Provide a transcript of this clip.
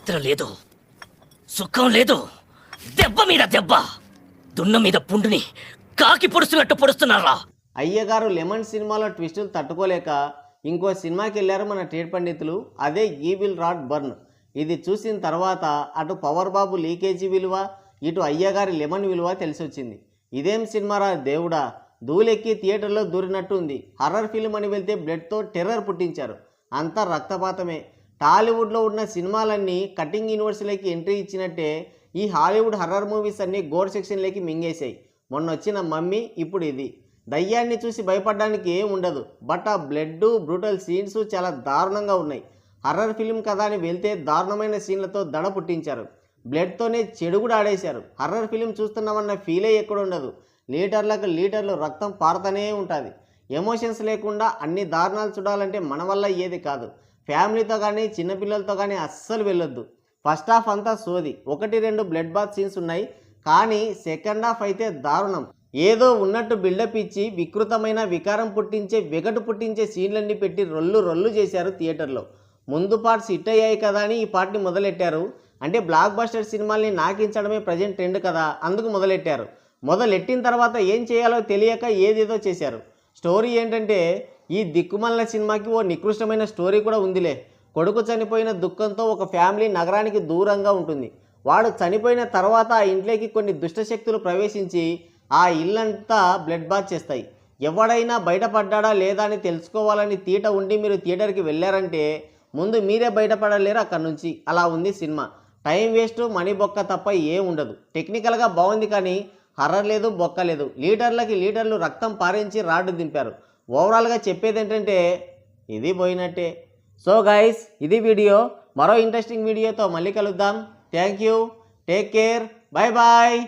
నిద్ర లేదు, సుఖం లేదు, దెబ్బ మీద దెబ్బ, దున్న మీద పుండుని కాకి పొడుస్తున్నట్టు పొడుస్తున్నారా? అయ్యగారు లెమన్ సినిమాలో ట్విస్టులు తట్టుకోలేక ఇంకో సినిమాకి వెళ్ళారు మన ట్రేడ్ పండితులు. అదే ఈవిల్ రాడ్ బర్న్. ఇది చూసిన తర్వాత అటు పవర్ బాబు లీకేజీ విలువ, ఇటు అయ్యగారి లెమన్ విలువ తెలిసొచ్చింది. ఇదేం సినిమారా దేవుడా, ధూళెక్కి థియేటర్లో దూరినట్టు ఉంది. హర్రర్ ఫిల్మ్ అని వెళ్తే బ్లడ్తో టెర్రర్ పుట్టించారు. అంతా రక్తపాతమే. టాలీవుడ్లో ఉన్న సినిమాలన్నీ కటింగ్ యూనివర్స్లోకి ఎంట్రీ ఇచ్చినట్టే ఈ హాలీవుడ్ హర్రర్ మూవీస్ అన్నీ గోర్ సెక్షన్లోకి మింగేశాయి. మొన్న వచ్చిన మమ్మీ, ఇప్పుడు ఇది. దయ్యాన్ని చూసి భయపడడానికి ఏం ఉండదు, బట్ ఆ బ్లడ్ బ్రూటల్ సీన్స్ చాలా దారుణంగా ఉన్నాయి. హర్రర్ ఫిల్మ్ కదా అని వెళ్తే దారుణమైన సీన్లతో దడ పుట్టించారు. బ్లడ్తోనే చెడుగుడు ఆడేశారు. హర్రర్ ఫిలిం చూస్తున్నామన్న ఫీలే ఎక్కడ ఉండదు. లీటర్లకు లీటర్లు రక్తం పారుతూనే ఉంటుంది. ఎమోషన్స్ లేకుండా అన్ని దారుణాలు చూడాలంటే మన వల్ల ఏది కాదు. ఫ్యామిలీతో కానీ చిన్నపిల్లలతో కానీ అస్సలు వెళ్ళొద్దు. ఫస్ట్ హాఫ్ అంతా సోది, 1-2 బ్లడ్ బాత్ సీన్స్ ఉన్నాయి, కానీ సెకండ్ హాఫ్ అయితే దారుణం. ఏదో ఉన్నట్టు బిల్డప్ ఇచ్చి వికృతమైన వికారం పుట్టించే వెగటు పుట్టించే సీన్లన్నీ పెట్టి రొల్లు చేశారు థియేటర్లో. ముందు పార్ట్స్ హిట్ అయ్యాయి కదా అని ఈ పార్ట్ని మొదలెట్టారు. అంటే బ్లాక్ బస్టర్ సినిమాల్ని నాకించడమే ప్రజెంట్ ట్రెండ్ కదా, అందుకు మొదలెట్టారు. మొదలెట్టిన తర్వాత ఏం చేయాలో తెలియక ఏదేదో చేశారు. స్టోరీ ఏంటంటే, ఈ దిక్కుమల్ల సినిమాకి ఓ నికృష్టమైన స్టోరీ కూడా ఉందిలే. కొడుకు చనిపోయిన దుఃఖంతో ఒక ఫ్యామిలీ నగరానికి దూరంగా ఉంటుంది. వాడు చనిపోయిన తర్వాత ఆ ఇంట్లోకి కొన్ని దుష్టశక్తులు ప్రవేశించి ఆ ఇల్లంతా బ్లడ్ బాత్ చేస్తాయి. ఎవడైనా బయటపడ్డా లేదా అని తెలుసుకోవాలని తీట ఉండి మీరు థియేటర్కి వెళ్ళారంటే ముందు మీరే బయటపడలేరు అక్కడి నుంచి. అలా ఉంది సినిమా. టైం వేస్ట్, మనీ బొక్క తప్ప ఏం ఉండదు. టెక్నికల్గా బాగుంది, కానీ హర్రర్ లేదు, బొక్క లేదు. లీటర్లకి లీటర్లు రక్తం పారించి రాడ్డు దింపారు. ఓవరాల్గా చెప్పేది ఏంటంటే ఇది పోయినట్టే. సో గైస్, ఇది వీడియో. మరో ఇంట్రెస్టింగ్ వీడియోతో మళ్ళీ కలుద్దాం. Thank you, take care, bye bye.